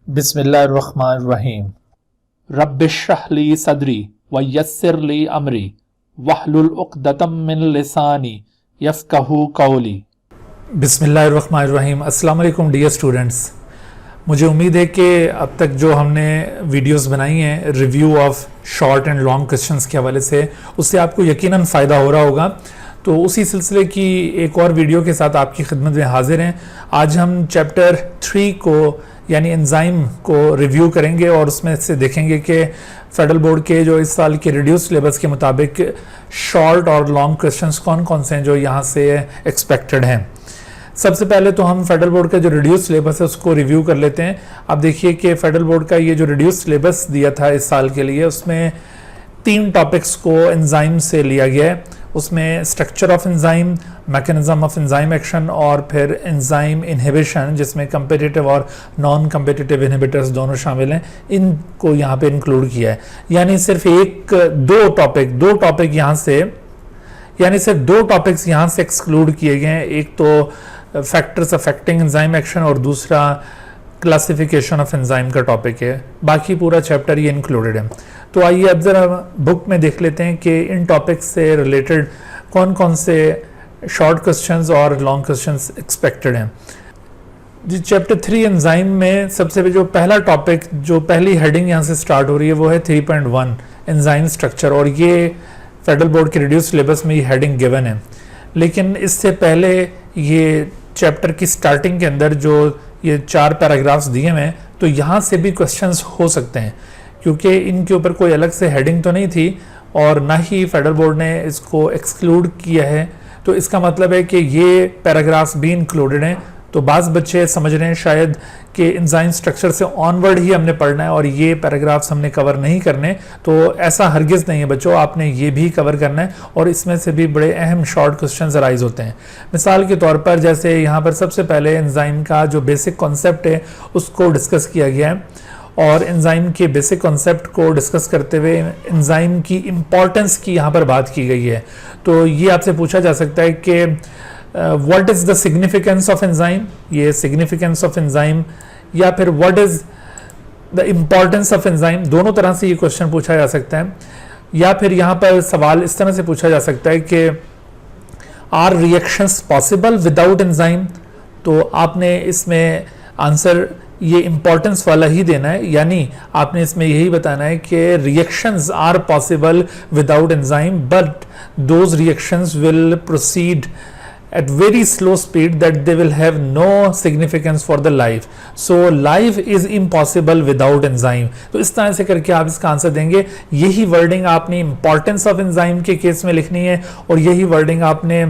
बिस्मिल्लाहिर्रहमानिर्रहीम। रब्बिश्रह ली सदरी वयस्सिर ली अमरी वहलुल उक़दतम मिन लिसानी यफ़क़हू क़ौली। बिस्मिल्लाहिर्रहमानिर्रहीम। अस्सलाम वालेकुम डियर स्टूडेंट्स। मुझे उम्मीद है कि अब तक जो हमने वीडियोस बनाई हैं review of short and long questions के हवाले से, उससे आपको यकीनन फ़ायदा हो रहा होगा। तो उसी सिलसिले की एक और वीडियो के साथ आपकी खिदमत में हाजिर हैं। आज हम चैप्टर 3 को यानी एंजाइम को रिव्यू करेंगे और उसमें से देखेंगे कि फेडरल बोर्ड के जो इस साल के रिड्यूस सिलेबस के मुताबिक शॉर्ट और लॉन्ग क्वेश्चंस कौन कौन से हैं जो यहाँ से एक्सपेक्टेड हैं। सबसे पहले तो हम फेडरल बोर्ड का जो रिड्यूस सिलेबस है उसको रिव्यू कर लेते हैं। अब देखिए कि फेडरल बोर्ड का ये जो रिड्यूस सिलेबस दिया था इस साल के लिए, उसमें 3 टॉपिक्स को एंजाइम से लिया गया है। उसमें structure of enzyme, mechanism of enzyme action और फिर एंजाइम इनहिबिशन, जिसमें कम्पिटिटिव और नॉन कम्पिटिटिव इनहिबिटर्स दोनों शामिल हैं, इनको यहाँ पे इंक्लूड किया है। यानी सिर्फ दो टॉपिक यहाँ से एक्सक्लूड किए गए हैं। एक तो फैक्टर्स अफेक्टिंग एंजाइम एक्शन और दूसरा क्लासिफिकेशन ऑफ एंजाइम का टॉपिक है। बाकी पूरा चैप्टर ये इंक्लूडेड है। तो आइए अब जरा बुक में देख लेते हैं कि इन टॉपिक्स से रिलेटेड कौन कौन से शॉर्ट क्वेश्चंस और लॉन्ग क्वेश्चंस एक्सपेक्टेड हैं। जी, चैप्टर 3 एंजाइम में सबसे जो पहला टॉपिक, जो पहली हेडिंग यहाँ से स्टार्ट हो रही है वो है 3.1 एंजाइम स्ट्रक्चर, और ये फेडरल बोर्ड के रिड्यूस सिलेबस में ये हेडिंग गिवन है। लेकिन इससे पहले ये चैप्टर की स्टार्टिंग के अंदर जो ये 4 पैराग्राफ्स दिए हुए हैं, तो यहाँ से भी क्वेश्चंस हो सकते हैं, क्योंकि इनके ऊपर कोई अलग से हेडिंग तो नहीं थी और ना ही फेडरल बोर्ड ने इसको एक्सक्लूड किया है। तो इसका मतलब है कि ये पैराग्राफ्स भी इंक्लूडेड हैं। तो बाज़ बच्चे समझ रहे हैं शायद कि एंजाइम स्ट्रक्चर से ऑनवर्ड ही हमने पढ़ना है और ये पैराग्राफ्स हमने कवर नहीं करने। तो ऐसा हरगिज़ नहीं है बच्चों, आपने ये भी कवर करना है और इसमें से भी बड़े अहम शॉर्ट क्वेश्चंस अराइज होते हैं। मिसाल के तौर पर जैसे यहाँ पर सबसे पहले एंजाइम का जो बेसिक कॉन्सेप्ट है उसको डिस्कस किया गया है, और एंजाइम के बेसिक कॉन्सेप्ट को डिस्कस करते हुए एंजाइम की इम्पॉर्टेंस की यहाँ पर बात की गई है। तो ये आपसे पूछा जा सकता है कि what is the significance of enzyme, ये सिग्निफिकेंस ऑफ एंजाइम, या फिर what is the importance of enzyme. दोनों तरह से ये क्वेश्चन पूछा जा सकता है। या फिर यहाँ पर सवाल इस तरह से पूछा जा सकता है कि are reactions possible without enzyme. तो आपने इसमें आंसर ये इम्पॉर्टेंस वाला ही देना है, यानी आपने इसमें यही बताना है कि reactions are possible without enzyme but those reactions will proceed at very slow speed that they will have no significance for the life, so life is impossible without enzyme। तो इस तरह से करके आप इसका आंसर देंगे। यही वर्डिंग आपने इंपॉर्टेंस ऑफ एंजाइम के केस में लिखनी है और यही वर्डिंग आपने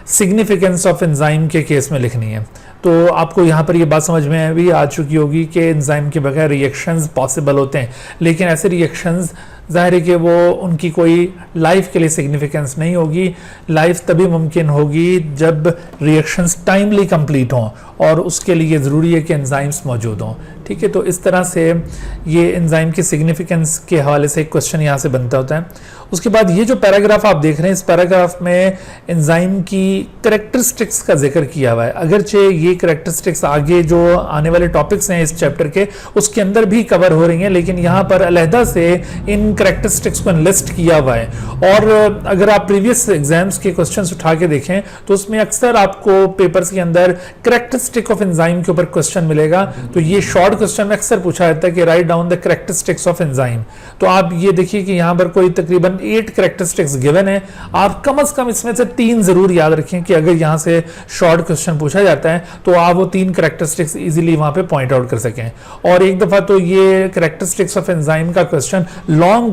सिग्निफिकेंस ऑफ एंजाइम के केस में लिखनी है। तो आपको यहाँ पर ये बात समझ में भी आ चुकी होगी कि एंजाइम के बगैर रिएक्शंस पॉसिबल होते हैं, लेकिन ऐसे रिएक्शंस ज़ाहिर है कि वो उनकी कोई लाइफ के लिए सिग्निफिकेंस नहीं होगी। लाइफ तभी मुमकिन होगी जब रिएक्शंस टाइमली कंप्लीट हों, और उसके लिए ज़रूरी है कि एंजाइम्स मौजूद हों। ठीक है, तो इस तरह से ये एंजाइम की सिग्निफिकेंस के हवाले से एक क्वेश्चन यहाँ से बनता होता है। उसके बाद ये जो पैराग्राफ आप देख रहे हैं, इस पैराग्राफ में एंजाइम की करेक्टरिस्टिक्स का जिक्र किया हुआ है। अगरचे ये करेक्टरिस्टिक्स आगे जो आने वाले टॉपिक्स हैं इस चैप्टर के, उसके अंदर भी कवर हो रही हैं, लेकिन यहाँ पर अलहदा से इन करेक्टरिस्टिक्स को लिस्ट किया हुआ है। और अगर आप प्रीवियस एग्जाम्स के क्वेश्चंस उठा के देखें तो उसमें अक्सर आपको पेपर्स के अंदर करेक्टरिस्टिक ऑफ एंजाइम के ऊपर क्वेश्चन मिलेगा। तो ये शॉर्ट क्वेश्चन में अक्सर पूछा जाता है कि write down the characteristics of enzyme. तो आप ये देखिए कि यहाँ पर कोई तकरीबन 8 करेक्टरिस्टिक्स गिवन है। आप कम से कम इसमें से 3 जरूर याद रखें कि अगर यहाँ से शॉर्ट क्वेश्चन पूछा जाता है तो आप वो 3 करेक्टरिस्टिक्स इजीली वहां पे पॉइंट आउट कर सकें। और एक दफा तो ये करेक्टरिस्टिक्स ऑफ एंजाइम का क्वेश्चन लॉन्ग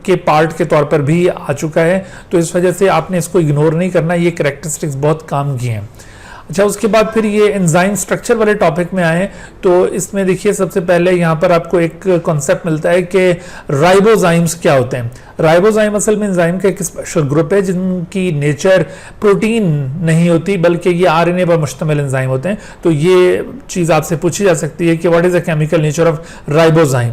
के पार्ट के तौर पर भी आ चुका है, तो इस वजह से आपने इसको इग्नोर नहीं करना। ये करेक्टरिस्टिक्स बहुत काम की हैं। अच्छा, उसके बाद फिर ये एंजाइम स्ट्रक्चर वाले टॉपिक में आए तो इसमें देखिए सबसे पहले यहाँ पर आपको एक कॉन्सेप्ट मिलता है कि राइबोजाइम्स क्या होते हैं। राइबोजाइम असल में एंजाइम का एक स्पेशल ग्रुप है जिनकी नेचर प्रोटीन नहीं होती बल्कि ये आरएनए पर मुश्तमिल एंजाइम होते हैं। तो ये चीज़ आपसे पूछी जा सकती है कि what is the chemical nature of ribozyme.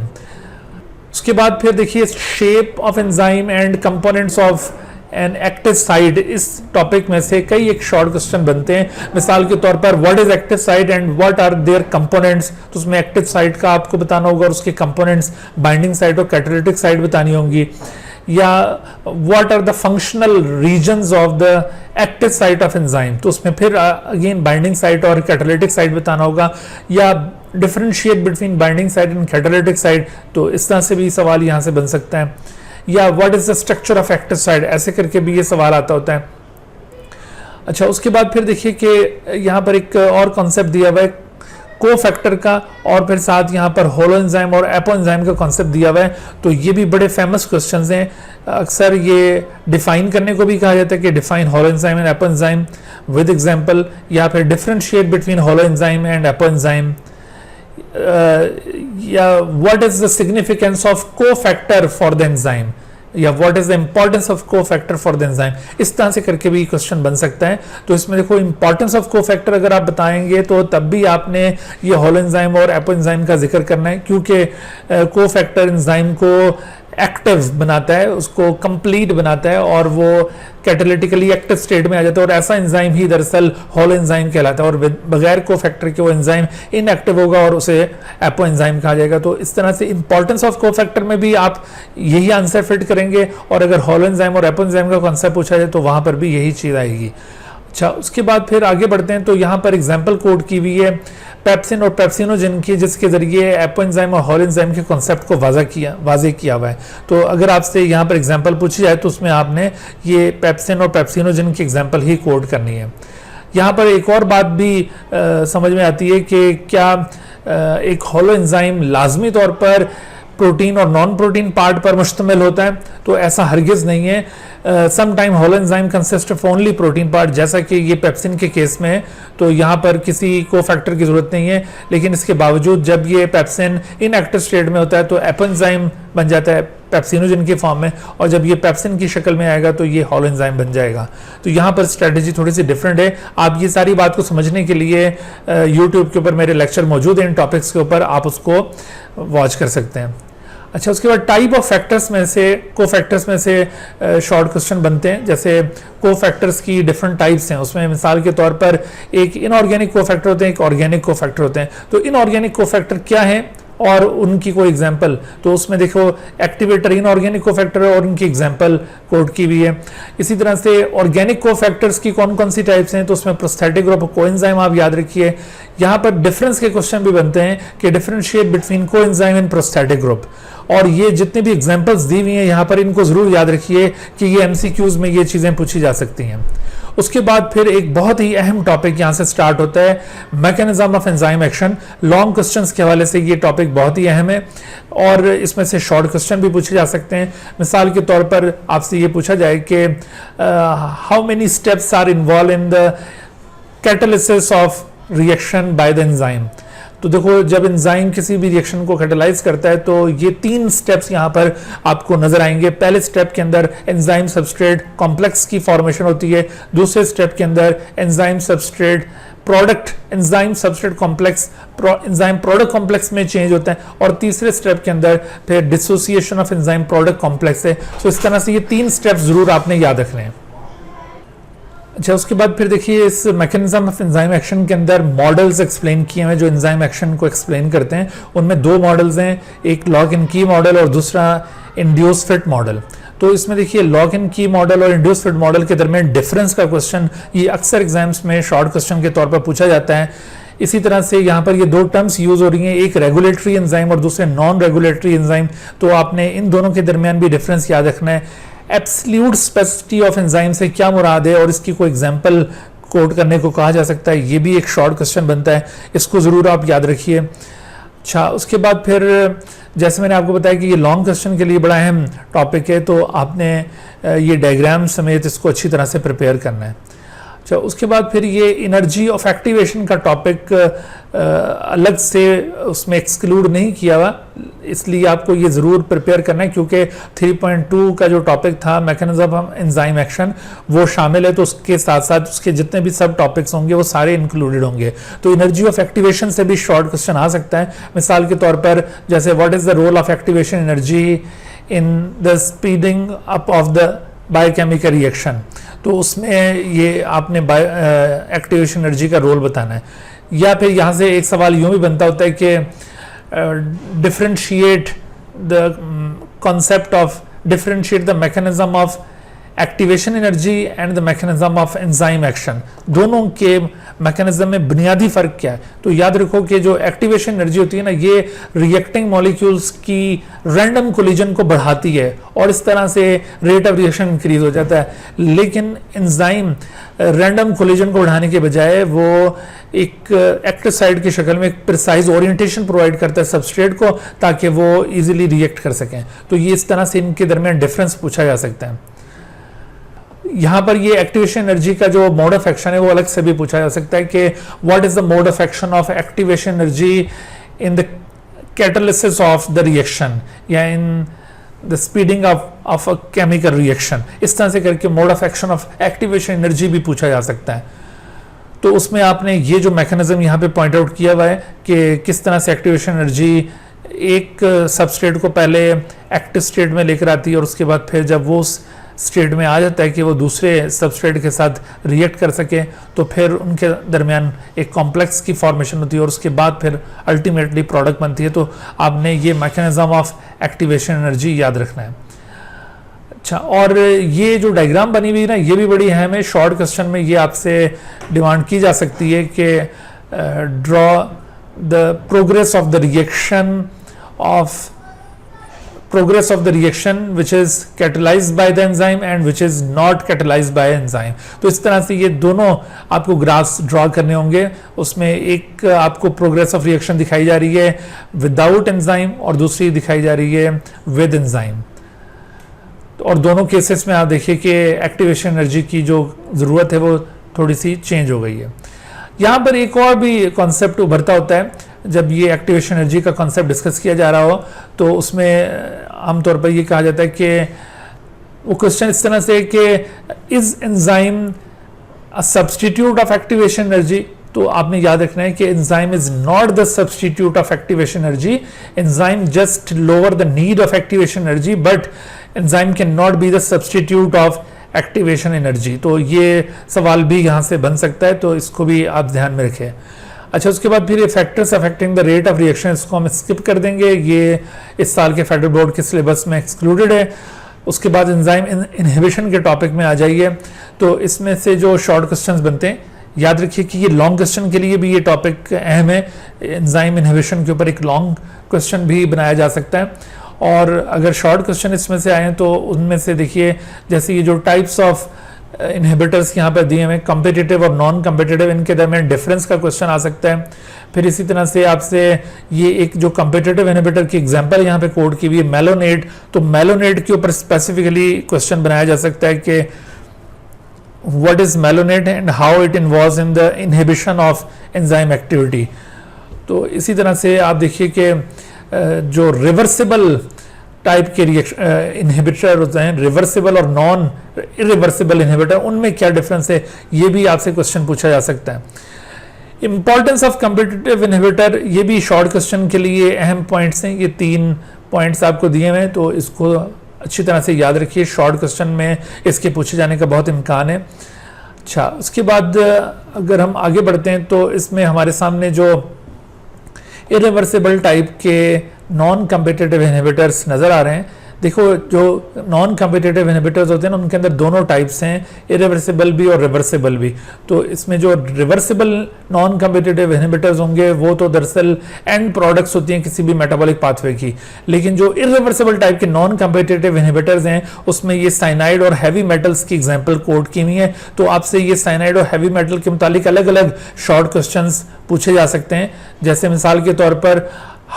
उसके बाद फिर देखिए shape of enzyme and components of and active site, इस टॉपिक में से कई एक शॉर्ट क्वेश्चन बनते हैं। मिसाल के तौर पर what is active site and what are their components, तो उसमें एक्टिव साइट का आपको बताना होगा और उसके कंपोनेंट्स बाइंडिंग साइट और कैटालिटिक साइट बतानी होंगी, या what are the functional regions of the active site of enzyme, तो उसमें फिर अगेन बाइंडिंग साइट और कैटालिटिक साइट बताना होगा, या differentiate between binding site and catalytic site, तो इस तरह से भी सवाल यहाँ से बन सकता है, या what is the structure of active site, ऐसे करके भी ये सवाल आता होता है। अच्छा, उसके बाद फिर देखिए कि यहाँ पर एक और कॉन्सेप्ट दिया हुआ है को फैक्टर का, और फिर साथ यहाँ पर होलो एंजाइम और एपो एंजाइम का कॉन्सेप्ट दिया हुआ है। तो ये भी बड़े फेमस क्वेश्चंस हैं, अक्सर ये डिफाइन करने को भी कहा जाता है कि define holoenzyme and apoenzyme with example, या फिर differentiate between holoenzyme and apoenzyme, या what is the significance of cofactor for the enzyme, या what is the importance of cofactor for the enzyme, इस तरह से करके भी question बन सकता है। तो इसमें देखो इंपॉर्टेंस ऑफ को फैक्टर अगर आप बताएंगे तो तब भी आपने ये होलो एंजाइम और एपो एंजाइम का जिक्र करना है, क्योंकि को फैक्टर एंजाइम को एक्टिव बनाता है, उसको कंप्लीट बनाता है और वो कैटालिटिकली एक्टिव स्टेट में आ जाता है, और ऐसा एंजाइम ही दरअसल होलो एंजाइम कहलाता है, और बगैर को फैक्टर के वो एंजाइम इनएक्टिव होगा और उसे एपो एंजाइम कहा जाएगा। तो इस तरह से इंपॉर्टेंस ऑफ को फैक्टर में भी आप यही आंसर फिट करेंगे, और अगर होलो एंजाइम और एपो एंजाइम का कॉन्सेप्ट पूछा जाए तो वहां पर भी यही चीज आएगी। अच्छा, उसके बाद फिर आगे बढ़ते हैं, तो यहाँ पर एग्जाम्पल कोड की हुई है पेप्सिन और पेप्सिनोजेन की, जिसके जरिए एपो एंजाइम और होलो एंजाइम के कॉन्सेप्ट को वाज़े किया हुआ है। तो अगर आपसे यहाँ पर एग्जाम्पल पूछी जाए तो उसमें आपने ये पेप्सिन और पेप्सिनोजेन की एग्जाम्पल ही कोड करनी है। यहाँ पर एक और बात भी समझ में आती है कि क्या एक होलो एंजाइम लाजमी तौर पर प्रोटीन और नॉन प्रोटीन पार्ट पर मुश्तमिल होता है, तो ऐसा हरगिज नहीं है। Some time holoenzyme consist of only protein part, जैसा कि ये पेप्सिन के केस में है, तो यहाँ पर किसी को फैक्टर की जरूरत नहीं है, लेकिन इसके बावजूद जब ये पेप्सिन इनएक्टिव स्टेट में होता है तो एपो एंजाइम बन जाता है पेप्सिनोजेन के फॉर्म में, और जब ये पेप्सिन की शक्ल में आएगा तो ये होलो एंजाइम बन जाएगा। तो यहाँ पर स्ट्रेटजी थोड़ी सी डिफरेंट है। आप ये सारी बात को समझने के लिए यूट्यूब के ऊपर मेरे लेक्चर मौजूद हैं इन टॉपिक्स के ऊपर, आप उसको वॉच कर सकते हैं। अच्छा, उसके बाद टाइप ऑफ फैक्टर्स में से को फैक्टर्स में से शॉर्ट क्वेश्चन बनते हैं, जैसे को फैक्टर्स की डिफरेंट टाइप्स हैं। उसमें मिसाल के तौर पर एक इनऑर्गेनिक को फैक्टर होते हैं, एक ऑर्गेनिक को फैक्टर होते हैं। तो इनऑर्गेनिक को फैक्टर क्या है और उनकी कोई एग्जांपल, तो उसमें देखो एक्टिवेटर इनऑर्गेनिक को फैक्टर है और उनकी एग्जांपल कोड की हुई है। इसी तरह से ऑर्गेनिक को फैक्टर्स की कौन कौन सी टाइप्स हैं, तो उसमें प्रोस्थेटिक ग्रुप और कोएंजाइम आप याद रखिए। यहाँ पर डिफरेंस के क्वेश्चन भी बनते हैं कि differentiate between coenzyme and prosthetic group, और ये जितने भी एग्जांपल्स दी हुई हैं यहाँ पर इनको जरूर याद रखिए कि ये एमसीक्यूज में ये चीजें पूछी जा सकती हैं। उसके बाद फिर एक बहुत ही अहम टॉपिक यहाँ से स्टार्ट होता है, mechanism of enzyme action. Long questions के हवाले से ये टॉपिक बहुत ही अहम है और इसमें से शॉर्ट क्वेश्चन भी पूछे जा सकते हैं। मिसाल के तौर पर आपसे ये पूछा जाए कि how many steps are involve in the catalysis of reaction by the enzyme. तो देखो, जब एंजाइम किसी भी रिएक्शन को कैटालाइज करता है तो ये 3 स्टेप्स यहाँ पर आपको नजर आएंगे। पहले स्टेप के अंदर एंजाइम सबस्ट्रेट कॉम्प्लेक्स की फॉर्मेशन होती है, दूसरे स्टेप के अंदर enzyme substrate product enzyme substrate complex enzyme product complex में चेंज होता है, और तीसरे स्टेप के अंदर फिर dissociation of enzyme product complex है। तो इस तरह से ये 3 स्टेप्स जरूर आपने याद रखने हैं। अच्छा, उसके बाद फिर देखिए इस मैकेनिज्म ऑफ एंजाइम एक्शन के अंदर मॉडल्स एक्सप्लेन किए हैं जो एंजाइम एक्शन को एक्सप्लेन करते हैं। उनमें 2 मॉडल्स हैं, एक लॉक एंड की मॉडल और दूसरा इंड्यूस फिट मॉडल। तो इसमें देखिए लॉक एंड की मॉडल और इंड्यूस फिट मॉडल के दरमियान डिफरेंस का क्वेश्चन ये अक्सर एग्जाम्स में शॉर्ट क्वेश्चन के तौर पर पूछा जाता है। इसी तरह से यहाँ पर ये 2 टर्म्स यूज हो रही हैं, एक रेगुलेटरी एंजाइम और दूसरे नॉन रेगुलेटरी एंजाइम। तो आपने इन दोनों के दरमियान भी डिफरेंस याद रखना है। एब्सोल्यूट स्पेसिफिसिटी ऑफ एंजाइम से क्या मुराद है और इसकी कोई एग्जांपल कोड करने को कहा जा सकता है, ये भी एक शॉर्ट क्वेश्चन बनता है, इसको जरूर आप याद रखिए। अच्छा, उसके बाद फिर जैसे मैंने आपको बताया कि ये लॉन्ग क्वेश्चन के लिए बड़ा अहम टॉपिक है, तो आपने ये डायग्राम समेत इसको अच्छी तरह से प्रिपेयर करना है। अच्छा, उसके बाद फिर ये एनर्जी ऑफ एक्टिवेशन का टॉपिक अलग से उसमें एक्सक्लूड नहीं किया हुआ, इसलिए आपको ये ज़रूर प्रिपेयर करना है, क्योंकि 3.2 का जो टॉपिक था मैकेनिज्म ऑफ एंजाइम एक्शन वो शामिल है, तो उसके साथ साथ उसके जितने भी सब टॉपिक्स होंगे वो सारे इंक्लूडेड होंगे। तो एनर्जी ऑफ एक्टिवेशन से भी शॉर्ट क्वेश्चन आ सकता है। मिसाल के तौर पर जैसे what is the role of activation energy in the speeding up of the biochemical reaction, तो उसमें ये आपने एक्टिवेशन एनर्जी का रोल बताना है। या फिर यहाँ से एक सवाल यूँ भी बनता होता है कि differentiate the concept of differentiate the mechanism of activation energy and the mechanism of enzyme action, दोनों के मैकेनिज्म में बुनियादी फर्क क्या है। तो याद रखो कि जो एक्टिवेशन एनर्जी होती है ना, ये रिएक्टिंग मॉलिक्यूल्स की रैंडम कोलिजन को बढ़ाती है और इस तरह से रेट ऑफ रिएक्शन इंक्रीज हो जाता है। लेकिन एंजाइम रैंडम कोलिजन को बढ़ाने के बजाय वो एक एक्टिव साइट की शक्ल में एक प्रिसाइज ओरिएंटेशन प्रोवाइड करता है सबस्ट्रेट को, ताकि वो इजीली रिएक्ट कर सकें। तो ये इस तरह से इनके दरमियान डिफरेंस पूछा जा सकता है। यहाँ पर ये एक्टिवेशन एनर्जी का जो मोड ऑफ एक्शन है वो अलग से भी पूछा जा सकता है कि what is the mode of action of activation energy in the catalysis of the reaction या in the speeding of a chemical reaction. इस तरह से करके mode of action of activation energy भी पूछा जा सकता है। तो उसमें आपने ये जो मैकेनिज्म यहाँ पे पॉइंट आउट किया हुआ है कि किस तरह से एक्टिवेशन एनर्जी एक सबस्ट्रेट को पहले एक्टिव स्टेट में लेकर आती है और उसके बाद फिर जब वो स्टेट में आ जाता है कि वो दूसरे सबस्ट्रेट के साथ रिएक्ट कर सके, तो फिर उनके दरमियान एक कॉम्प्लेक्स की फॉर्मेशन होती है और उसके बाद फिर अल्टीमेटली प्रोडक्ट बनती है। तो आपने ये मैकेनिज्म ऑफ एक्टिवेशन एनर्जी याद रखना है। अच्छा, और ये जो डायग्राम बनी हुई है ना, ये भी बड़ी अहम है। शॉर्ट क्वेश्चन में ये आपसे डिमांड की जा सकती है कि draw the progress of the reaction which is catalyzed by the enzyme and which is not catalyzed by enzyme। तो इस तरह से ये दोनों आपको ग्राफ्स ड्रॉ करने होंगे। उसमें एक आपको प्रोग्रेस ऑफ रिएक्शन दिखाई जा रही है विदाउट एंजाइम और दूसरी दिखाई जा रही है विद एंजाइम। और दोनों केसेस में आप देखिए कि एक्टिवेशन एनर्जी की जो ज़रूरत है वो थोड़ी सी चेंज हो गई है। यहाँ पर एक और भी कॉन्सेप्ट उभरता होता है जब ये एक्टिवेशन एनर्जी का कॉन्सेप्ट डिस्कस किया जा रहा हो, तो उसमें आमतौर पर ये कहा जाता है कि वो क्वेश्चन इस तरह से कि is enzyme a substitute of activation energy. तो आपने याद रखना है कि enzyme is not the substitute of activation energy, enzyme just lower the need of activation energy, but enzyme can not be the substitute of activation energy. तो ये सवाल भी यहाँ से बन सकता है, तो इसको भी आप ध्यान में रखें। अच्छा, उसके बाद फिर ये factors affecting the rate of reaction, इसको हम स्किप कर देंगे, ये इस साल के फेडरल बोर्ड के सिलेबस में एक्सक्लूडेड है। उसके बाद एंजाइम इनहिबिशन के टॉपिक में आ जाइए। तो इसमें से जो शॉर्ट क्वेश्चंस बनते हैं, याद रखिए कि ये लॉन्ग क्वेश्चन के लिए भी ये टॉपिक अहम है। एंजाइम इनहिबिशन के ऊपर एक लॉन्ग क्वेश्चन भी बनाया जा सकता है। और अगर शॉर्ट क्वेश्चन इसमें से आए तो उनमें से देखिए, जैसे ये जो टाइप्स ऑफ इनहिबिटर्स यहाँ पर दिए हैं, कम्पिटिटिव और नॉन कम्पिटिटिव, इनके दरमियान डिफरेंस का क्वेश्चन आ सकता है। फिर इसी तरह से आपसे ये एक जो कम्पिटिटिव इनहिबिटर की एग्जांपल यहाँ पे कोड की हुई है मेलोनेट, तो मेलोनेट के ऊपर स्पेसिफिकली क्वेश्चन बनाया जा सकता है कि what is malonate and how it involves in the inhibition of enzyme activity. तो इसी तरह से आप देखिए कि जो रिवर्सिबल टाइप के इनहिबिटर होते हैं, रिवर्सिबल और नॉन इरिवर्सिबल इनहिबिटर, उनमें क्या डिफरेंस है, ये भी आपसे क्वेश्चन पूछा जा सकता है। इंपॉर्टेंस ऑफ कम्पिटिटिव इनहिबिटर, ये भी शॉर्ट क्वेश्चन के लिए अहम पॉइंट्स हैं। ये 3 पॉइंट्स आपको दिए हुए हैं, तो इसको अच्छी तरह से याद रखिए। शॉर्ट क्वेश्चन में इसके पूछे जाने का बहुत इम्कान है। अच्छा, उसके बाद अगर हम आगे बढ़ते हैं तो इसमें हमारे सामने जो इरिवर्सिबल टाइप के नॉन कम्पिटिटिव इनहिबिटर्स नज़र आ रहे हैं। देखो, जो नॉन कम्पिटिटिव इनहिबिटर्स होते हैं ना, उनके अंदर दोनों टाइप्स हैं, इरिवर्सिबल भी और रिवर्सिबल भी। तो इसमें जो रिवर्सिबल नॉन कम्पिटिटिव इनहिबिटर्स होंगे वो तो दरअसल एंड प्रोडक्ट्स होती हैं किसी भी मेटाबॉलिक पाथवे की। लेकिन जो इरिवर्सिबल टाइप के नॉन कम्पिटिटिव इनहिबिटर्स हैं, उसमें ये साइनाइड और हैवी मेटल्स की एग्जाम्पल कोड की हुई है। तो आपसे ये साइनाइड और हैवी मेटल के मुतालिक अलग अलग शॉर्ट क्वेश्चन पूछे जा सकते हैं। जैसे मिसाल के तौर पर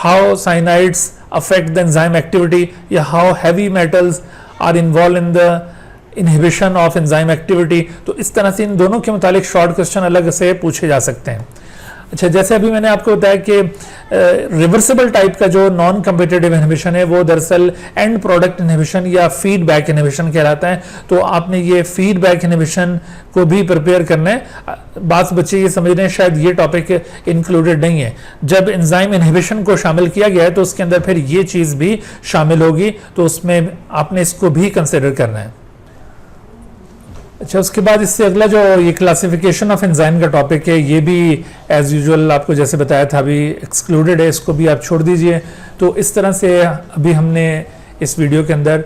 how cyanides affect the enzyme activity या how heavy metals are involved in the inhibition of enzyme activity। तो इस तरह से इन दोनों के मुतालिक शॉर्ट क्वेश्चन अलग से पूछे जा सकते हैं। अच्छा, जैसे अभी मैंने आपको बताया कि रिवर्सिबल टाइप का जो नॉन कम्पिटिटिव इनहिबिशन है वो दरअसल एंड प्रोडक्ट इनहिबिशन या फीडबैक इनहिबिशन कहलाता है। तो आपने ये फीडबैक इनहिबिशन को भी प्रिपेयर करना है। बात बच्चे ये समझ रहे हैं शायद ये टॉपिक इंक्लूडेड नहीं है। जब एंजाइम इनहिबिशन को शामिल किया गया है तो उसके अंदर फिर ये चीज़ भी शामिल होगी, तो उसमें आपने इसको भी कंसिडर करना है। अच्छा, उसके बाद इससे अगला जो ये क्लासिफिकेशन ऑफ एंजाइम का टॉपिक है, ये भी एज यूजुअल आपको जैसे बताया था अभी एक्सक्लूडेड है, इसको भी आप छोड़ दीजिए। तो इस तरह से अभी हमने इस वीडियो के अंदर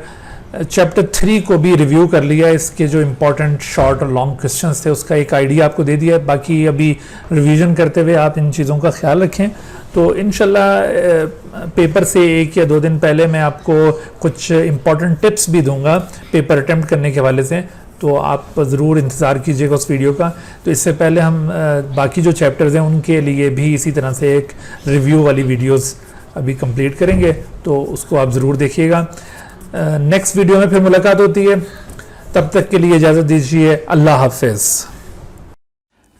चैप्टर 3 को भी रिव्यू कर लिया, इसके जो इम्पोर्टेंट शॉर्ट और लॉन्ग क्वेश्चंस थे उसका एक आइडिया आपको दे दिया। बाकी अभी रिवीजन करते हुए आप इन चीज़ों का ख्याल रखें। तो इंशाल्लाह पेपर से 1 या 2 दिन पहले मैं आपको कुछ इम्पोर्टेंट टिप्स भी दूंगा पेपर अटेम्प्ट करने के हवाले से, तो आप ज़रूर इंतज़ार कीजिएगा उस वीडियो का। तो इससे पहले हम बाकी जो चैप्टर्स हैं उनके लिए भी इसी तरह से एक रिव्यू वाली वीडियोस अभी कंप्लीट करेंगे, तो उसको आप ज़रूर देखिएगा। नेक्स्ट वीडियो में फिर मुलाकात होती है, तब तक के लिए इजाज़त दीजिए। अल्लाह हाफिज़।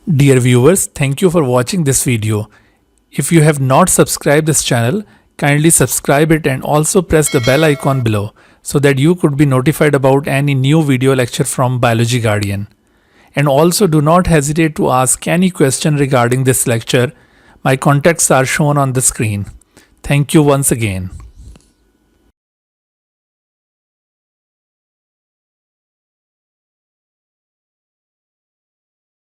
Dear viewers, thank you for watching this video. If you have not subscribed this channel, kindly subscribe it and also press the bell icon below so that you could be notified about any new video lecture from Biology Guardian. And also do not hesitate to ask any question regarding this lecture. My contacts are shown on the screen. Thank you once again.